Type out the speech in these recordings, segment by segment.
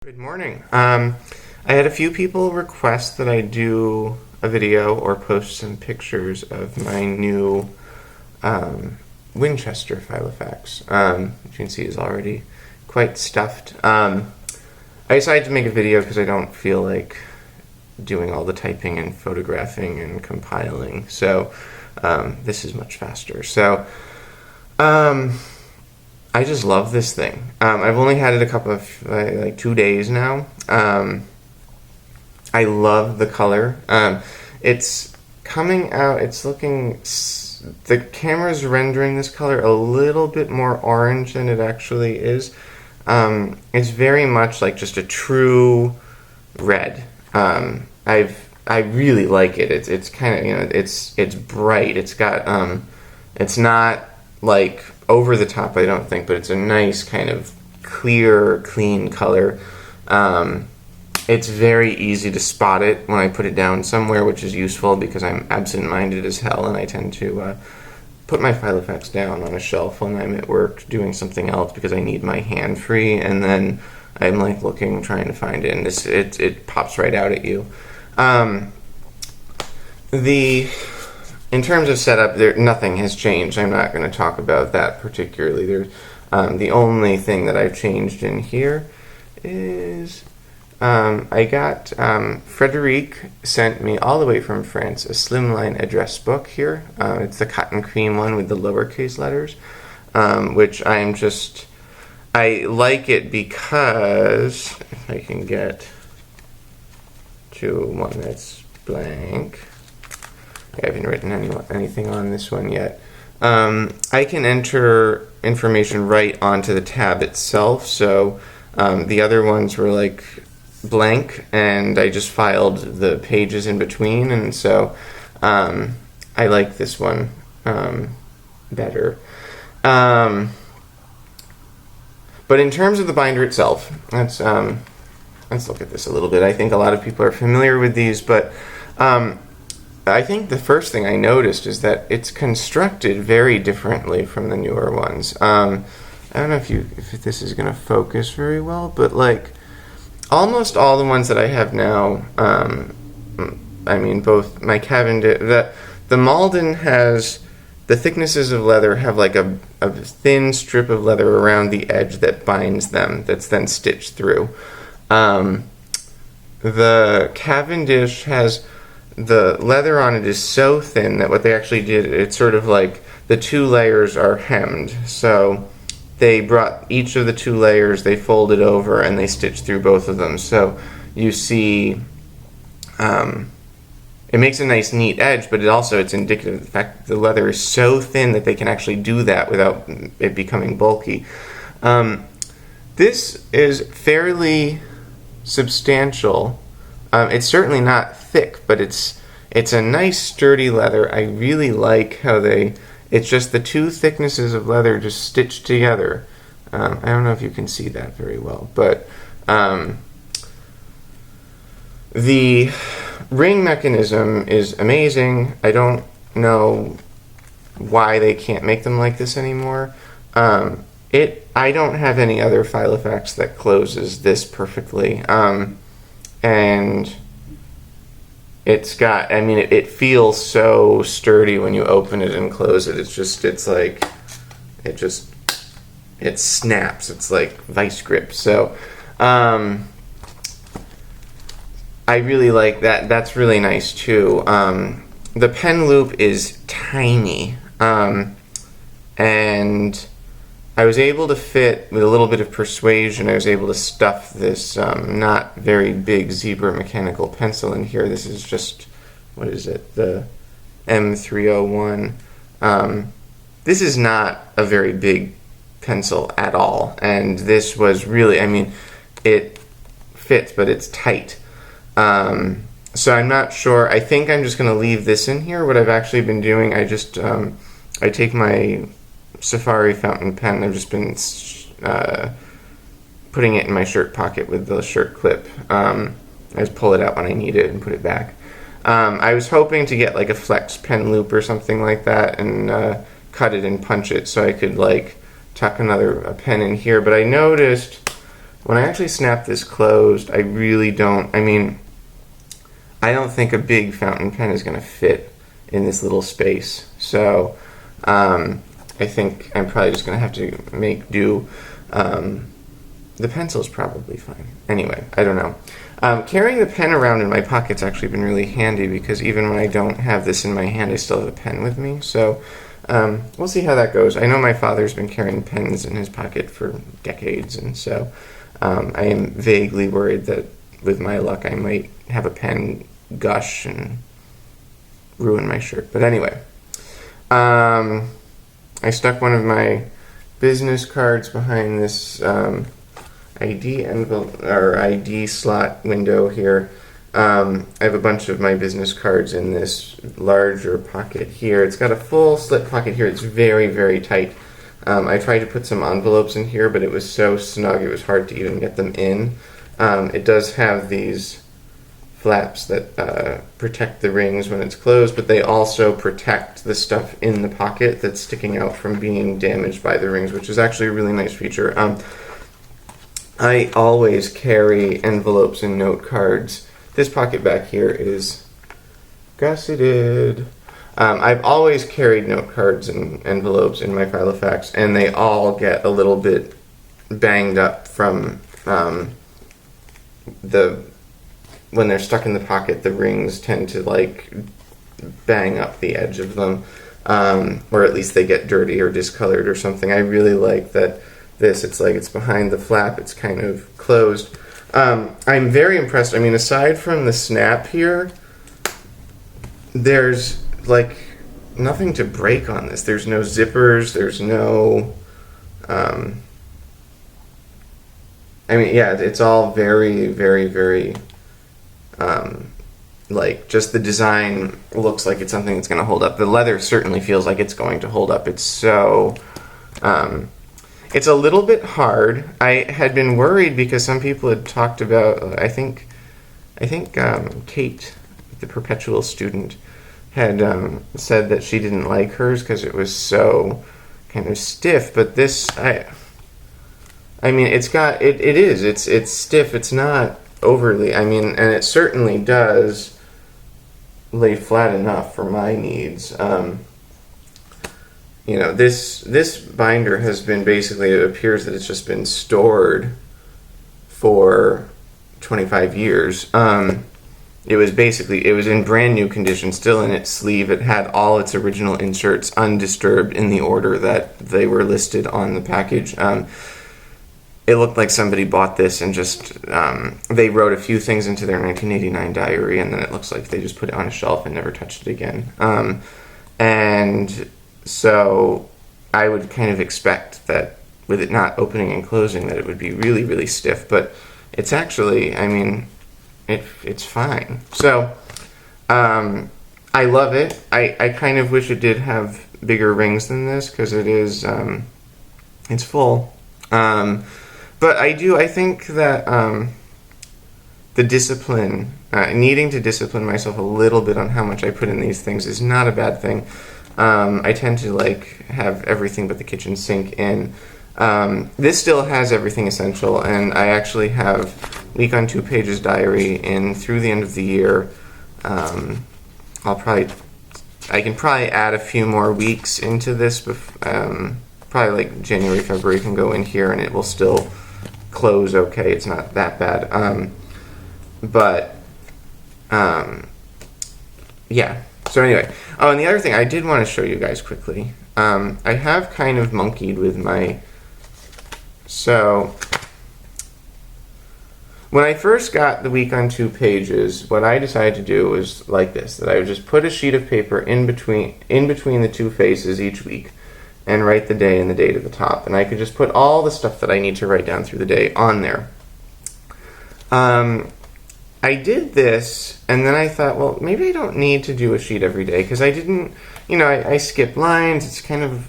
Good morning. I had a few people request that I do a video or post some pictures of my new Winchester Filofax, which you can see is already quite stuffed. I decided to make a video because I don't feel like doing all the typing and photographing and compiling, so this is much faster. So I just love this thing. I've only had it a couple of, like 2 days now. I love the color. It's coming out, it's looking, the camera's rendering this color a little bit more orange than it actually is. It's very much like just a true red. I really like it. It's kind of, you know, it's bright. It's got, it's not like over the top, I don't think, but it's a nice kind of clear, clean color. It's very easy to spot it when I put it down somewhere, which is useful because I'm absent-minded as hell, and I tend to put my Filofax down on a shelf when I'm at work doing something else because I need my hand free, and then I'm like looking, trying to find it, and it pops right out at you. In terms of setup, nothing has changed. I'm not going to talk about that particularly. The only thing that I've changed in here is I got Frederic sent me all the way from France a slimline address book here. It's the cotton cream one with the lowercase letters, which I like it because if I can get to one that's blank. I haven't written anything on this one yet. I can enter information right onto the tab itself, so the other ones were like blank, and I just filed the pages in between, and so I like this one better. But in terms of the binder itself, let's look at this a little bit. I think a lot of people are familiar with these, but I think the first thing I noticed is that it's constructed very differently from the newer ones. I don't know if this is going to focus very well, but like almost all the ones that I have now, I mean both my Cavendish, the Malden has, the thicknesses of leather have like a thin strip of leather around the edge that binds them, that's then stitched through. The Cavendish has, the leather on it is so thin that what they actually did, it's sort of like the two layers are hemmed. So they brought each of the two layers, they folded over, and they stitched through both of them. So you see, it makes a nice neat edge, but it's indicative of the fact that the leather is so thin that they can actually do that without it becoming bulky. This is fairly substantial. It's certainly not thick, but it's a nice sturdy leather. I really like how it's just the two thicknesses of leather just stitched together. I don't know if you can see that very well, but the ring mechanism is amazing. I don't know why they can't make them like this anymore. I don't have any other Filofax that closes this perfectly. And it's got, I mean, it feels so sturdy when you open it and close it. It snaps. It's like vice grip. So I really like that. That's really nice too. The pen loop is tiny, and I was able to fit, with a little bit of persuasion, I was able to stuff this not very big Zebra mechanical pencil in here. This is just, what is it, the M301. This is not a very big pencil at all, and this was really, I mean, it fits, but it's tight. So I'm not sure. I think I'm just going to leave this in here. What I've actually been doing, I take my Safari fountain pen. I've just been putting it in my shirt pocket with the shirt clip. I just pull it out when I need it and put it back. I was hoping to get like a flex pen loop or something like that and cut it and punch it so I could like tuck a pen in here, but I noticed when I actually snap this closed, I really don't, I mean, I don't think a big fountain pen is going to fit in this little space. So I think I'm probably just going to have to make do. The pencil's probably fine. Anyway, I don't know. Carrying the pen around in my pocket's actually been really handy because even when I don't have this in my hand, I still have a pen with me. So we'll see how that goes. I know my father's been carrying pens in his pocket for decades, and so I am vaguely worried that with my luck I might have a pen gush and ruin my shirt. But anyway, I stuck one of my business cards behind this ID envelope or ID slot window here. I have a bunch of my business cards in this larger pocket here. It's got a full slip pocket here. It's very, very tight. I tried to put some envelopes in here, but it was so snug it was hard to even get them in. It does have these flaps that protect the rings when it's closed, but they also protect the stuff in the pocket that's sticking out from being damaged by the rings, which is actually a really nice feature. I always carry envelopes and note cards. This pocket back here is gusseted. I've always carried note cards and envelopes in my Filofax, and they all get a little bit banged up from when they're stuck in the pocket. The rings tend to like bang up the edge of them, or at least they get dirty or discolored or something. I really like that it's like it's behind the flap, it's kind of closed. I'm very impressed. I mean, aside from the snap here, there's like nothing to break on this. There's no zippers, there's no I mean, yeah, it's all very, very, very like just the design looks like it's something that's going to hold up. The leather certainly feels like it's going to hold up. It's so it's a little bit hard. I had been worried because some people had talked about, I think Kate, the perpetual student, had said that she didn't like hers because it was so kind of stiff. But this, I mean, it's stiff. It's not overly. I mean, and it certainly does lay flat enough for my needs. You know, this binder has been basically, it appears that it's just been stored for 25 years. It was in brand new condition, still in its sleeve. It had all its original inserts undisturbed in the order that they were listed on the package. It looked like somebody bought this and just, they wrote a few things into their 1989 diary, and then it looks like they just put it on a shelf and never touched it again. And so I would kind of expect that with it not opening and closing that it would be really, really stiff, but it's actually, I mean, it's fine. So I love it. I kind of wish it did have bigger rings than this because it is, it's full. But I think that the discipline, needing to discipline myself a little bit on how much I put in these things is not a bad thing. I tend to like have everything but the kitchen sink in. This still has everything essential, and I actually have week on 2 pages diary in through the end of the year. I can probably add a few more weeks into this, probably like January, February can go in here and it will still close okay. It's not that bad. Yeah. So anyway, oh, and the other thing I did want to show you guys quickly, I have kind of monkeyed with so when I first got the week on 2 pages, what I decided to do was like this, that I would just put a sheet of paper in between the 2 faces each week and write the day and the date at the top, and I could just put all the stuff that I need to write down through the day on there. I did this, and then I thought, well, maybe I don't need to do a sheet every day, because I didn't, I skipped lines. It's kind of,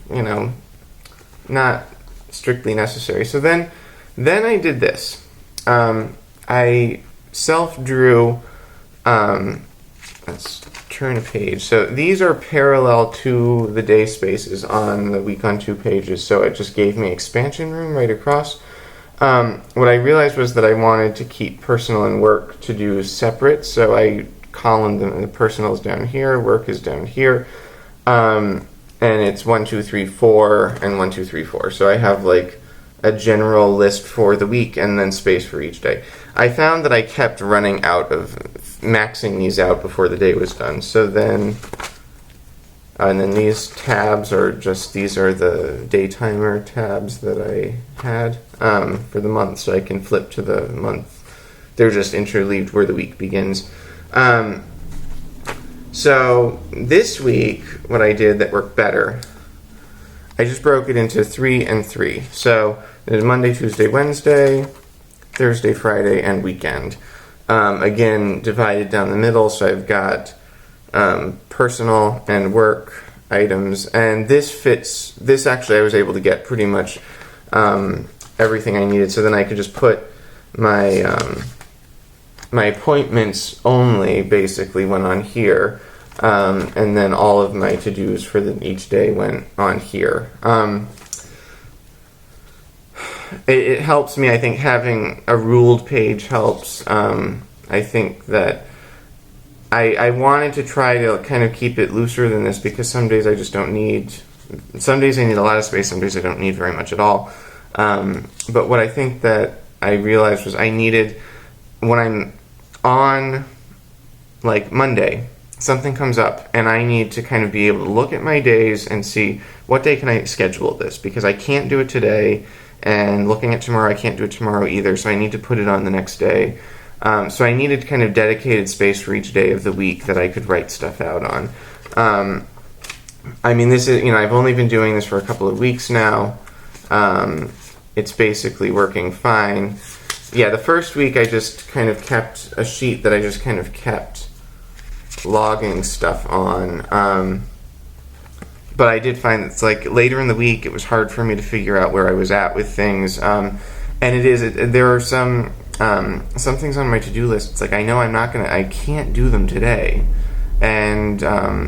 not strictly necessary. So then I did this. I self-drew, let's turn a page. So these are parallel to the day spaces on the week on 2 pages, so it just gave me expansion room right across. what I realized was that I wanted to keep personal and work to-dos separate, so I columned them. The personal is down here, work is down here, and it's 1, 2, 3, 4, and 1, 2, 3, 4. So I have like a general list for the week and then space for each day. I found that I kept running out of maxing these out before the day was done. So then, and then these tabs are just, these are the day timer tabs that I had for the month, so I can flip to the month. They're just interleaved where the week begins. So this week, what I did that worked better, I just broke it into 3 and 3. So there's Monday, Tuesday, Wednesday, Thursday, Friday, and weekend. Again, divided down the middle, so I've got personal and work items, and this fits. This actually, I was able to get pretty much everything I needed. So then I could just put my my appointments only basically went on here, and then all of my to-dos for each day went on here. It helps me. I think having a ruled page helps. I think that I wanted to try to kind of keep it looser than this, because some days I just don't need. Some days I need a lot of space. Some days I don't need very much at all. But what I think that I realized was I needed, when I'm on like Monday, something comes up and I need to kind of be able to look at my days and see what day can I schedule this, because I can't do it today, and looking at tomorrow I can't do it tomorrow either, so I need to put it on the next day. So I needed kind of dedicated space for each day of the week that I could write stuff out on. I mean, this is, I've only been doing this for a couple of weeks now. It's basically working fine. Yeah, the first week I just kind of kept a sheet that I just kind of kept logging stuff on. But I did find that it's like later in the week it was hard for me to figure out where I was at with things. And there are some things on my to-do list. It's like I know I can't do them today. And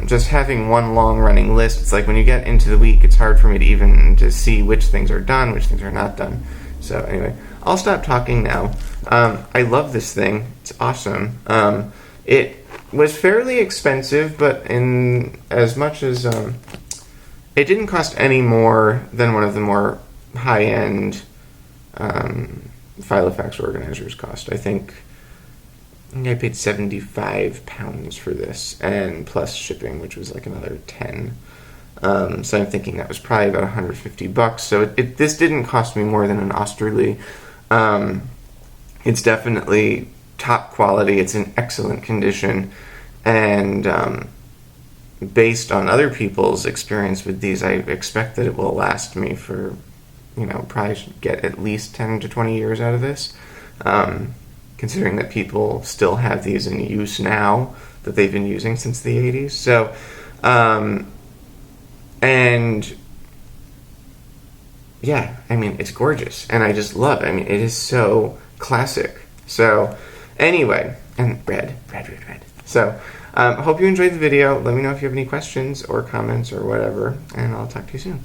just having one long running list, it's like when you get into the week, it's hard for me to see which things are done, which things are not done. So anyway, I'll stop talking now. I love this thing. It's awesome. It was fairly expensive, but in as much as it didn't cost any more than one of the more high-end Filofax organizers cost. I think I paid £75 for this, and plus shipping, which was like another 10. So I'm thinking that was probably about $150. So this didn't cost me more than an Austerly. It's definitely top quality. It's in excellent condition, and based on other people's experience with these, I expect that it will last me for, probably should get at least 10 to 20 years out of this. Considering that people still have these in use now that they've been using since the 80s. So, and yeah, I mean, it's gorgeous, and I just love it. I mean, it is so classic. So, anyway, and red. So, I hope you enjoyed the video. Let me know if you have any questions or comments or whatever, and I'll talk to you soon.